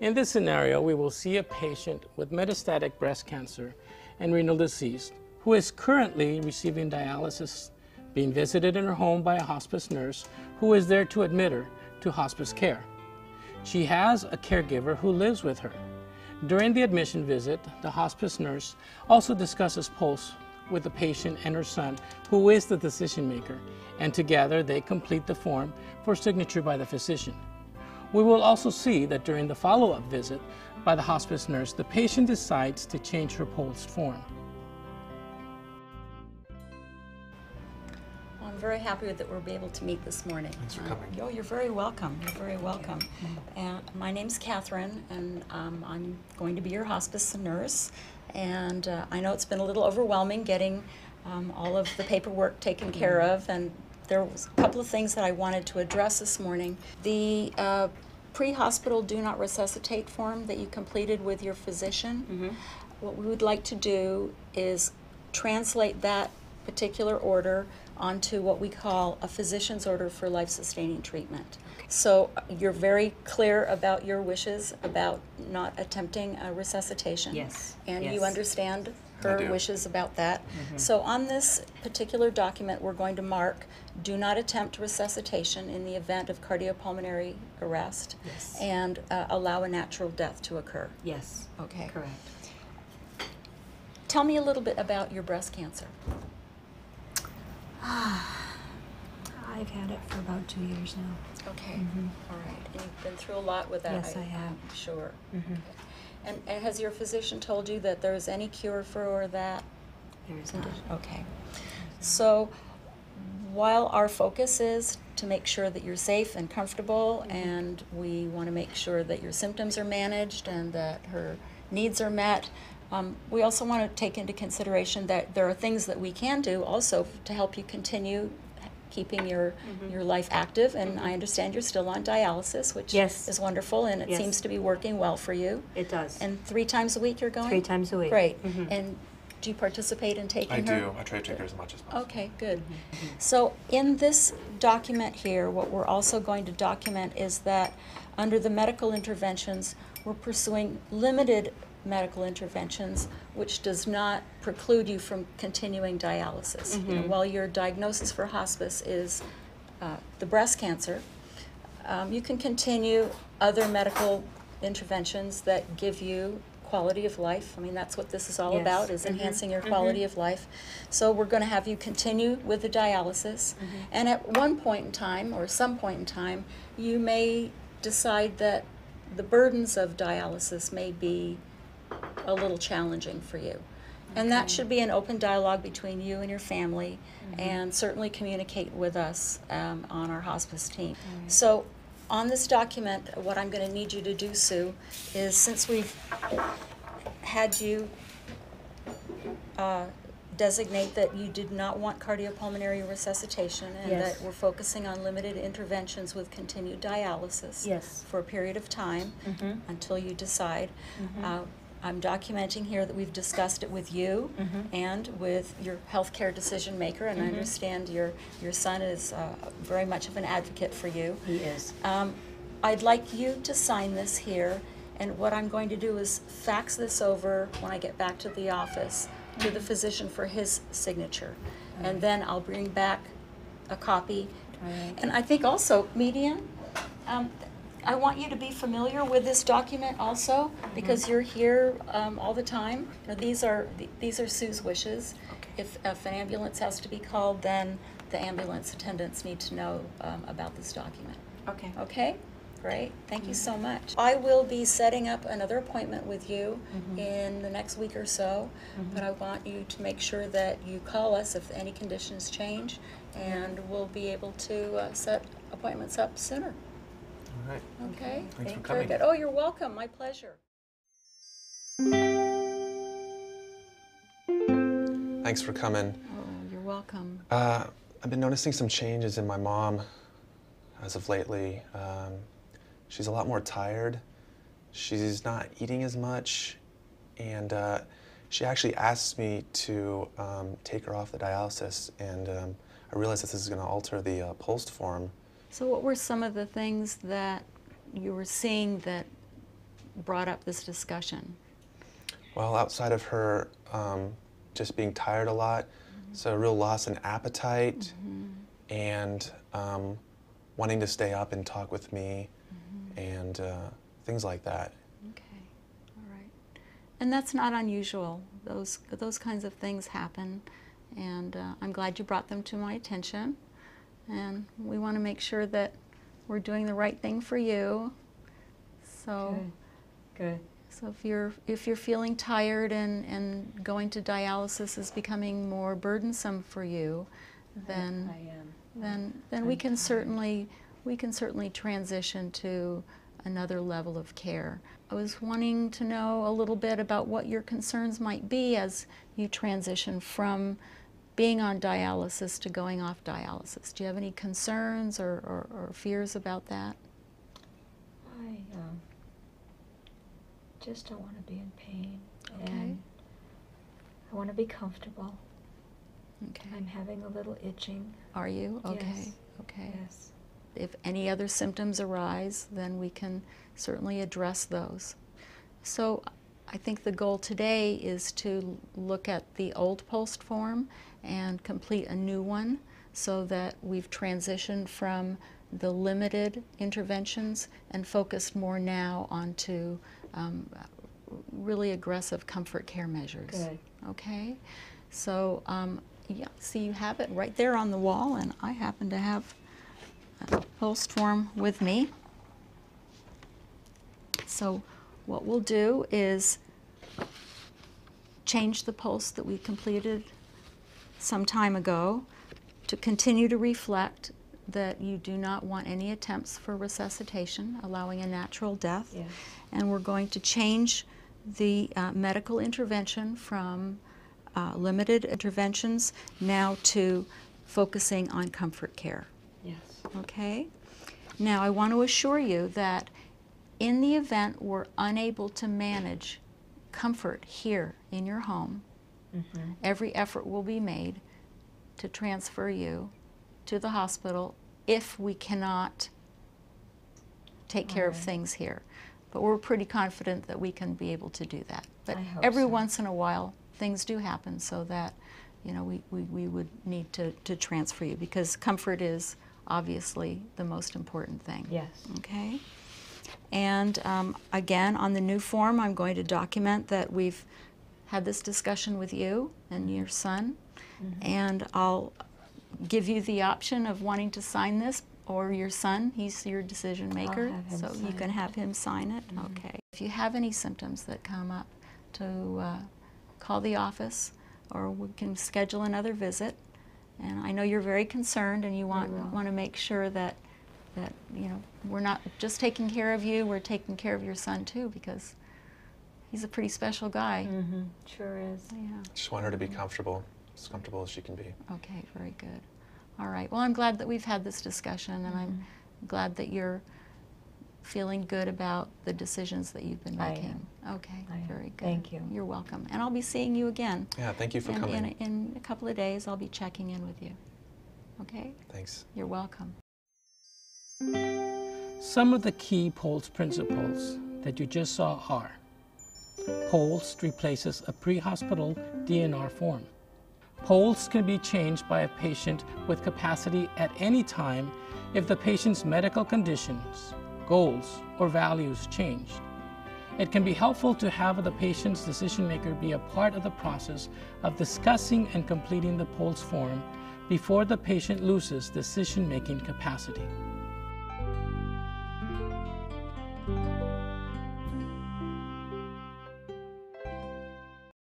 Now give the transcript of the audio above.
In this scenario, we will see a patient with metastatic breast cancer and renal disease who is currently receiving dialysis, being visited in her home by a hospice nurse who is there to admit her to hospice care. She has a caregiver who lives with her. During the admission visit, the hospice nurse also discusses pulse with the patient and her son, who is the decision maker, and together they complete the form for signature by the physician. We will also see that during the follow-up visit by the hospice nurse, the patient decides to change her pulse form. I'm very happy that we'll be able to meet this morning. Thanks for coming. Oh, you're very welcome. You're very welcome. And my name's Catherine, and I'm going to be your hospice nurse. And I know it's been a little overwhelming getting all of the paperwork taken care of, and there was a couple of things that I wanted to address this morning. The pre-hospital do not resuscitate form that you completed with your physician. What we would like to do is translate that particular order onto what we call a physician's order for life-sustaining treatment. So you're very clear about your wishes about not attempting a resuscitation. Yes. And yes. you understand I her do. wishes about that. So on this particular document, we're going to mark, do not attempt resuscitation in the event of cardiopulmonary arrest, Yes. and allow a natural death to occur. Yes. Okay. Correct. Tell me a little bit about your breast cancer. I've had it for about 2 years now. Okay. All right. And you've been through a lot with that. Yes, I have. I'm sure. Okay. And has your physician told you that there's any cure for that? There is not. Okay. So while our focus is to make sure that you're safe and comfortable, and we want to make sure that your symptoms are managed and that her needs are met, we also want to take into consideration that there are things that we can do also to help you continue keeping your life active. And I understand you're still on dialysis, which Yes. is wonderful, and it Yes. seems to be working well for you. It does. And 3 times a week you're going? 3 times a week. Great. And do you participate in taking I her? do. I try to take her as much as possible. Okay, good. So in this document here, what we're also going to document is that under the medical interventions, we're pursuing limited medical interventions, which does not preclude you from continuing dialysis. You know, while your diagnosis for hospice is the breast cancer, you can continue other medical interventions that give you quality of life. I mean, that's what this is all Yes. about, is enhancing your quality of life. So we're going to have you continue with the dialysis. And at one point in time, or some point in time, you may decide that the burdens of dialysis may be a little challenging for you. And that should be an open dialogue between you and your family, and certainly communicate with us on our hospice team. So on this document, what I'm going to need you to do, Sue, is since we've had you designate that you did not want cardiopulmonary resuscitation, and Yes. that we're focusing on limited interventions with continued dialysis Yes. for a period of time until you decide. I'm documenting here that we've discussed it with you and with your healthcare decision maker, and I understand your son is very much of an advocate for you. He is. I'd like you to sign this here, and what I'm going to do is fax this over when I get back to the office to the physician for his signature. And then I'll bring back a copy. All right. And I think also, Median, I want you to be familiar with this document also, because you're here all the time. Now, these are Sue's wishes. Okay. If an ambulance has to be called, then the ambulance attendants need to know about this document. Okay. Okay? Great. Thank you so much. I will be setting up another appointment with you in the next week or so, but I want you to make sure that you call us if any conditions change, and we'll be able to set appointments up sooner. All right. Okay? Thanks for Very coming. good. Oh, you're welcome. My pleasure. Thanks for coming. Oh, you're welcome. I've been noticing some changes in my mom as of lately. She's a lot more tired. She's not eating as much, and she actually asked me to take her off the dialysis, and I realized that this is going to alter the pulsed form. So what were some of the things that you were seeing that brought up this discussion? Well, outside of her just being tired a lot, so a real loss in appetite, and wanting to stay up and talk with me, and things like that. Okay, all right. And that's not unusual. Those kinds of things happen, and I'm glad you brought them to my attention. And we want to make sure that we're doing the right thing for you. So, Good. so if you're feeling tired and going to dialysis is becoming more burdensome for you, then I am. then we can certainly transition to another level of care. I was wanting to know a little bit about what your concerns might be as you transition from being on dialysis to going off dialysis. Do you have any concerns or fears about that? I just don't want to be in pain. Okay. And I want to be comfortable. Okay. I'm having a little itching. Are you? Okay. Yes. Okay. Yes. If any other symptoms arise, then we can certainly address those. So I think the goal today is to look at the old POLST form and complete a new one so that we've transitioned from the limited interventions and focused more now onto really aggressive comfort care measures. Good. Okay? So, yeah, see, you have it right there on the wall, and I happen to have a POLST form with me. So what we'll do is change the POLST that we completed some time ago to continue to reflect that you do not want any attempts for resuscitation, allowing a natural death. Yes. And we're going to change the medical intervention from limited interventions now to focusing on comfort care. Yes. Okay? Now, I want to assure you that in the event we're unable to manage comfort here in your home, every effort will be made to transfer you to the hospital if we cannot take care of things here. But we're pretty confident that we can be able to do that. But I hope every so. once in a while, things do happen so that, you know, we would need to transfer you because comfort is obviously the most important thing. Yes. Okay? And again, on the new form, I'm going to document that we've had this discussion with you and your son, and I'll give you the option of wanting to sign this, or your son, he's your decision maker, have him so you sign can it. have him sign it. Okay. If you have any symptoms that come up, to call the office, or we can schedule another visit. And I know you're very concerned, and you want to make sure that you know, we're not just taking care of you, we're taking care of your son too, because he's a pretty special guy. Sure is. Yeah. Just want her to be comfortable, as comfortable as she can be. Okay, very good. All right. Well, I'm glad that we've had this discussion, and I'm glad that you're feeling good about the decisions that you've been I making. Okay, I am. very good. Thank you. You're welcome. And I'll be seeing you again. Yeah, thank you for And coming. in a couple of days, I'll be checking in with you. Okay? Thanks. You're welcome. Some of the key POLST principles that you just saw are: POLST replaces a pre-hospital DNR form. POLST can be changed by a patient with capacity at any time if the patient's medical conditions, goals, or values changed. It can be helpful to have the patient's decision maker be a part of the process of discussing and completing the POLST form before the patient loses decision-making capacity.